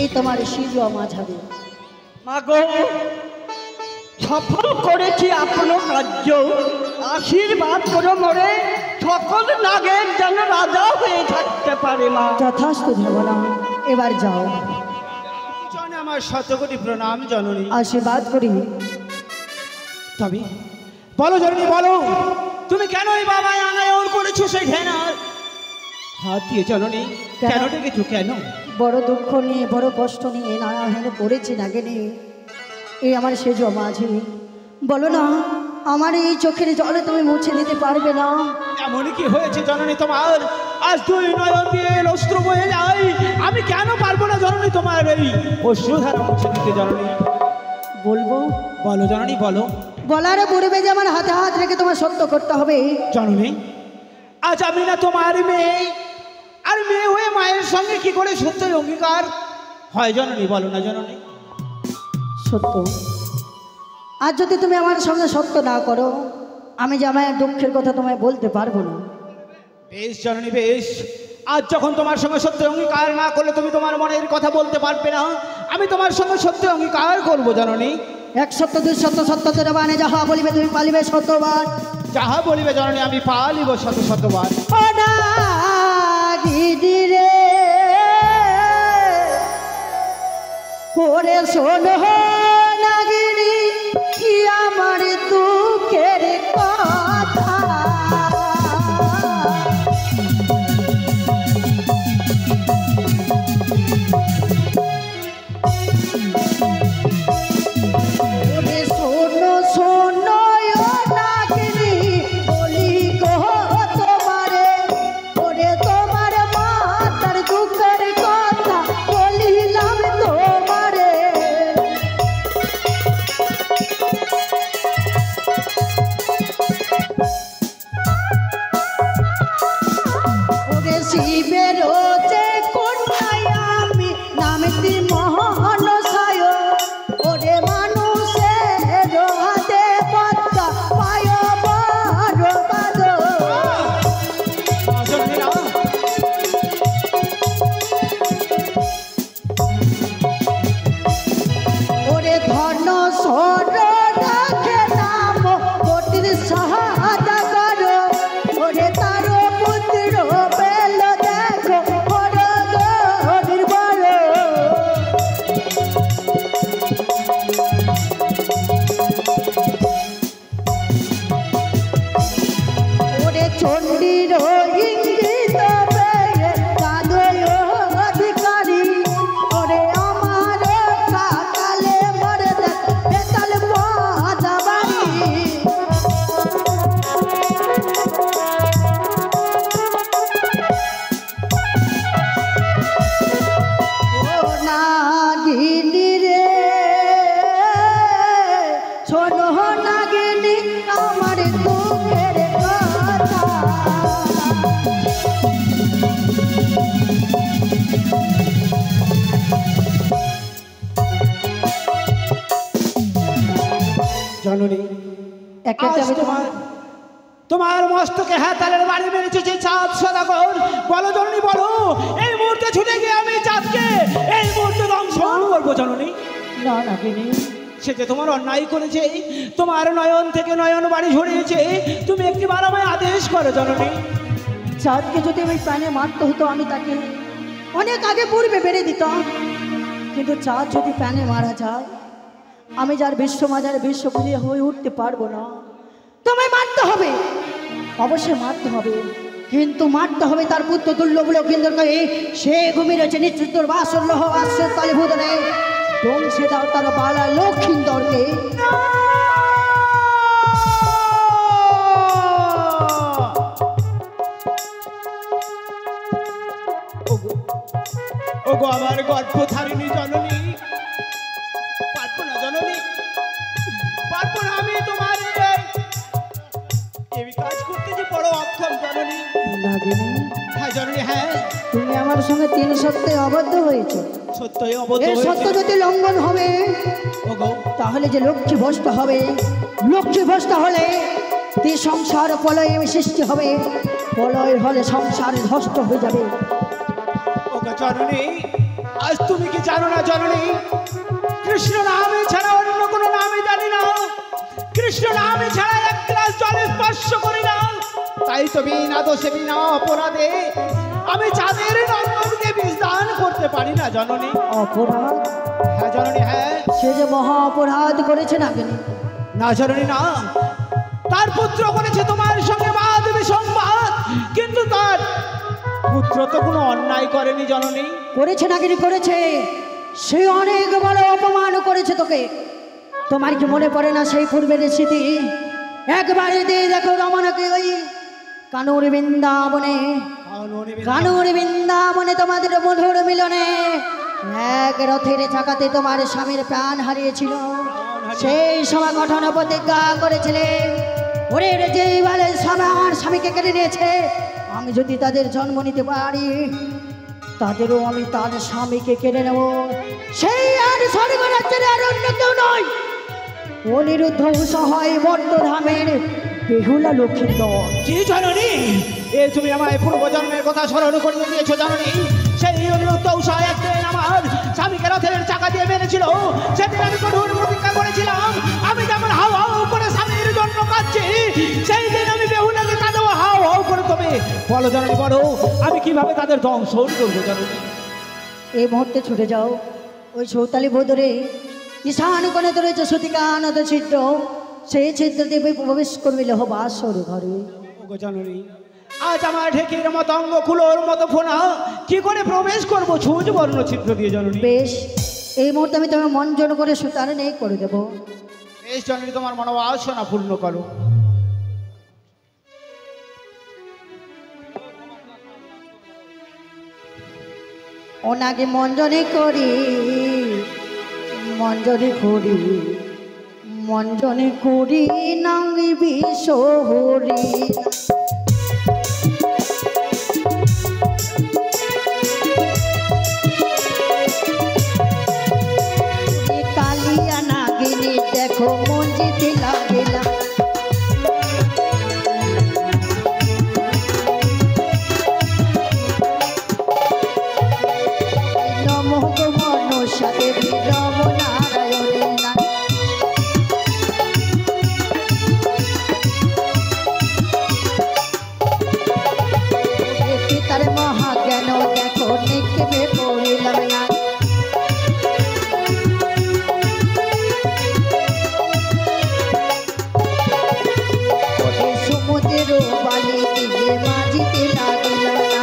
এই তোমার শিজুয়া মাঝাবে মাগো সফল করেছি আপনার কার্য, আশীর্বাদ করে মরে সকল নাগের যেন রাজা হয়ে থাকতে পারে মা। যথাস্তু দেবনা, এবার যাও। আমার শতকোটি প্রণাম জননী। আশীর্বাদ করি। তবে বলো জননী, বলো তুমি কেন এই বাবায় আনায়ন করেছো সেই ঢেনার হাত দিয়ে জননী? কেন ডেকেছো? কেন? বড় দুঃখ নিয়ে, বড় কষ্ট নিয়ে নারায়ণ করেছি নাগে নিয়ে এই আমার সেজ মাঝে। বলো না, আমার এই চোখের জলে তুমি মুছে দিতে পারবে না? এমনই কি হয়েছে জননী তোমার? আজ দুই নয়ন দিয়ে অস্ত্র বয়ে যায়, আমি কেন পারবো না জননী তোমার এই অশ্রুধারা মুছে দিতে জননী? বলবো? বলো জননী, বলো। বলারে পূর্বে যে আমার হাতে হাত রেখে তোমার সত্য করতে হবে জননী। আজ আমি না তোমার মেয়ে, আর মেয়ে হয়ে মায়ের সঙ্গে কি করে সত্যের অঙ্গীকার হয় জননী? বলো না জননী। সত্য। আজ যদি তুমি আমার সঙ্গে সত্য না করো, আমি যে আমার দুঃখের কথা তোমায় বলতে পারবো না। বেশ জননী, বেশ। আজ যখন তোমার সঙ্গে সত্য অঙ্গীকার না করলে তুমি তোমার মনের কথা বলতে পারবে না, আমি তোমার সঙ্গে সত্য অঙ্গীকার করবো জননী। এক সত্য, দুই সত্য, সত্য তেরো বানে যাহা বলিবে তুমি পালিবে শতবার। যাহা বলিবে জননী আমি পালিব শত শতবার। ও না দিদি রে, ওরে শোনো নাগিনী, কি আমার দুঃখের কথা। ওরে শোনো শোনো ও নাগিনী, বলি গো তোমারে, ওরে তোমার মাতার দুঃখের কথা বলিলাম তোমারে। ওরে শিবের যে কন্যায় আমি নামটি মহানসায়, ওরে মানুষের হাতে পদ্মা পায় বড় পাদ। জননী না, ওরে ধন সর রাখে নাম কোটির সাহায্য করো, ওরে তার পুত্র বেল দেখো বড় নির্বল। ওরে চণ্ডীর ইঙ্গিত পেয়ে কাঁদয় অধিকারী, ওরে আমার কাকালে মরে বেতাল পাদাবাড়ি। ও নাগিনী রে, শোনো নাগিনী আমার দুঃখের কথা। জননী একটা আজ আমি তোমার তোমার মস্তকে হাতালের বাড়ি মেরেছে যে চাঁদ সদাগর। বলো জননী, বলো এই মুহূর্তে ছুটে গিয়ে আমি চাঁদকে এই মুহূর্তে দংশন করবো জননী। না নাগিনী, সে যে তোমার অন্যায় করেছে, তোমার নয়ন থেকে নয়ন বাড়ি ঝরিয়েছে, তুমি একটিবার আমায় আদেশ করো জননী। চাঁদকে যদি আমি প্রাণে মারতে হতো, আমি তাকে অনেক আগে পূর্বে বেড়ে দিতাম। কিন্তু চাঁদ যদি প্রাণে মারা যায়, আমি যার বিশ্বমাজারে বিশ্বপুজো হয়ে উঠতে পারবো না। তোমায় মারতে হবে, অবশ্যই মারতে হবে, কিন্তু মারতে হবে তার পুত্র দুর্লভগুলো কেন্দ্র করে। সে ঘুমিয়ে রয়েছে নিশ্চিত বাসর লহ আশ্রয় তালে ভূতনে, ধ্বংসে দাও তার বালা লক্ষিন্দরকে। ওগো আমার গর্ভধারিণী জননী, পারবো না জননী, পারবো না আমি তোমার এই কাজ করতে যে বড় অক্ষম জননী। নাগিনী, হ্যাঁ জননী, হ্যাঁ তুমি আমার সঙ্গে 3 সত্যে অবদ্ধ হয়েছে। সত্যই অবদ্ধ এই সত্য যদি লঙ্ঘন হবে, ওগো তাহলে যে লক্ষ্মী ভ্রষ্ট হবে, লক্ষ্মী ভ্রষ্ট হলে তে সংসার প্রলয়ে সৃষ্টি হবে, প্রলয় হলে সংসার ধ্বস্ত হয়ে যাবে। ওগো জননী, আজ তুমি কি জানো না জননী, কৃষ্ণ নামে ছাড়া অন্য কোনো নামে জানি না, কৃষ্ণ নামে ছাড়া এক গ্লাস জলে স্পর্শ করি না। তাই তো বিনা দোষে বিনা অপরাধে আমি চাঁদের নন্দনকে বিস্তান করতে পারি না জননী। অপরাধ? হ্যাঁ জননী, হ্যাঁ। সে যে মহা অপরাধ করেছে না কেন? না জননী না, তার পুত্র করেছে তোমার সঙ্গে বাদ বিসংবাদ, কিন্তু তার পুত্র তো কোনো অন্যায় করেনি জননী। করেছে না কেন? করেছে। সে অনেক বড় অপমান করেছে তোকে। তোমার কি মনে পড়ে না সেই পূর্বের স্মৃতি? একবারে দিয়ে দেখো রমণকে ওই কানুর বৃন্দাবনে, কানুর বৃন্দাবনে তোমাদের মধুর মিলনে এক রথের চাকাতে তোমার স্বামীর প্রাণ হারিয়েছিল। সেই সময় কঠোর প্রতিজ্ঞা করেছিলে, ওরে যে বলে স্বামী আমার স্বামীকে কেড়ে নিয়েছে, আমি যদি তাদের জন্ম নিতে পারি তাদেরও আমি তার স্বামীকে কেড়ে নেব। সেই আর স্বর্গরাজ্যের আর অন্য কেউ নয়, অনিরুদ্ধ সহায় বর্ধধামের বেহুলা লক্ষ্মীর দল। কি জননী, এ তুমি আমায় পূর্বজন্মের কথা স্মরণ করিয়ে দিয়েছো জননী। সেই অনিরুদ্ধ উষায় একদিন আমার স্বামীকে রথের চাকা দিয়ে মেরেছিল, সেদিন আমি কঠোর প্রতিজ্ঞা করেছিলাম, আমি যেমন হাও হাও করে স্বামীর জন্য কাঁদছি, সেই দিন আমি বেহুলাকে কাঁদাবো হাও হাও করে। তবে বলো জননী, বলো আমি কিভাবে তাদের দংশন করবো জননী? এই মুহূর্তে ছুটে যাও, ওই সৌতালি বোধরে ঈশান কোণে ধরেছে সতিকানত ছিদ্র, সেই ছিদ্র দিয়ে প্রবেশ করবে লোহবাসর ঘরে। ওগো জননী, আজ আমার ঢেকির মতো অঙ্গ কুলোর মতো ফোনা, কি করে প্রবেশ করবো ছুঁচ বর্ণ ছিদ্র দিয়ে জননী? বেশ, এই মুহূর্তে আমি তোমার মঞ্জন করে সুতার নেই করে দেবো। বেশ জননী, তোমার মনোবাসনা পূর্ণ করো। ওনাকে মঞ্জনে করি, মঞ্জনে করি, মঞ্জনে করি নাঙ্গি বিশহরি। কালিয়া নাগিনী দেখো মঞ্জিতে লাগিলা, পিতার মহাজ্ঞান দেখো নিক্ষেপে পড়িলাম না। সমুদ্রের বালি দিয়ে মাঝিতে লাগিলাম না।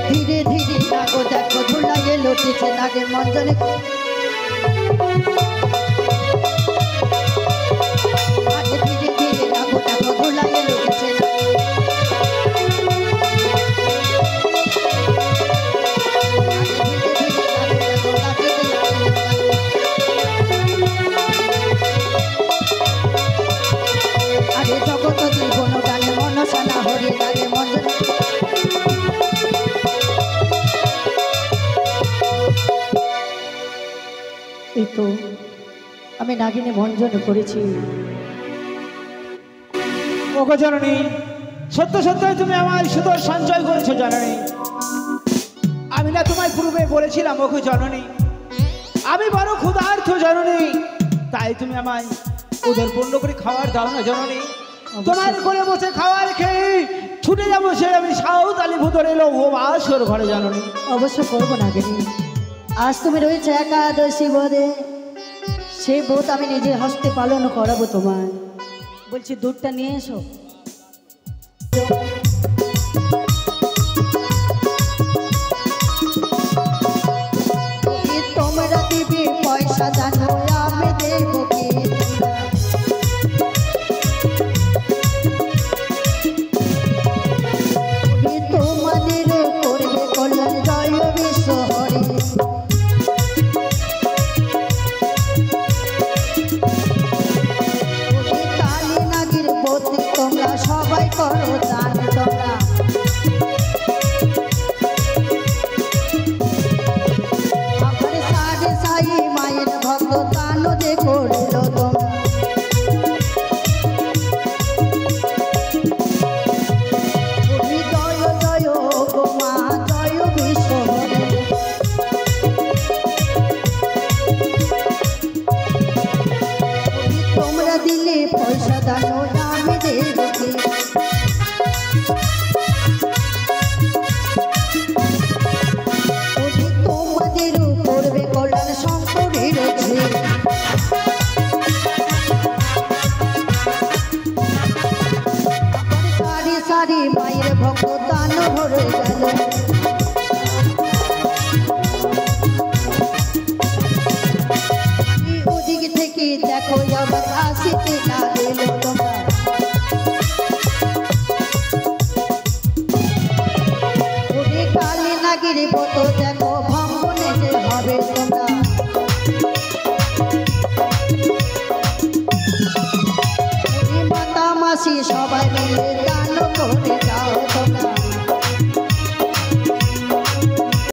ধীরে ধীরে নাগো দেখো ধুলাইয়ে লুটেছে নাগে মঞ্জনে। আগে ধীরে ধীরে নাগো দেখো ধুলাইয়ে লুটেছে না। আরে জগত জীবন গানে মনসানা হরি লাগে মঞ্জনে। এই তো আমি নাগিনে ভঞ্জন করেছি। ওগো জননী, সত্য সত্য তুমি আমার সুদর সঞ্চয় করেছো জননী। আমি না তোমায় পূর্বে বলেছিলাম ওগো জননী, আমি বড় ক্ষুধার্ত জননী, তাই তুমি আমায় ওদের পূর্ণ করে খাবার দাও না জননী। তোমার করে বসে খাবার খেয়ে ছুটে যাবো সে আমি সাঁওতালি ভূতরে এলো ও বাসর ঘরে জননী। অবশ্য করবো নাগিনী, আজ তুমি রয়েছে একাদশী বোধে, সেই বোধ আমি নিজের হস্তে পালন করাবো তোমার। বলছি দুধটা নিয়ে এসো। তোমরা দিবি পয়সা জানো আমি দেবো কি? তোমাদের করবে কল্যাণ জয় বিশ্ব হরি। কালী নাগির পতি তোমরা সবাই করো দান তোমরা। আমার সাড়ে সাই মায়ের ভক্ত দান যে করলো তোমরা। নারী মায়ের ভক্ত দান ভরে গেল ওদিক থেকে দেখো আবার আসিতে না এলো তোমরা ওরে কালী নাগির কত দেখো ভঙ্গনে যে হবে তোমরা মাতা মাসি সবাই মিলে গান করে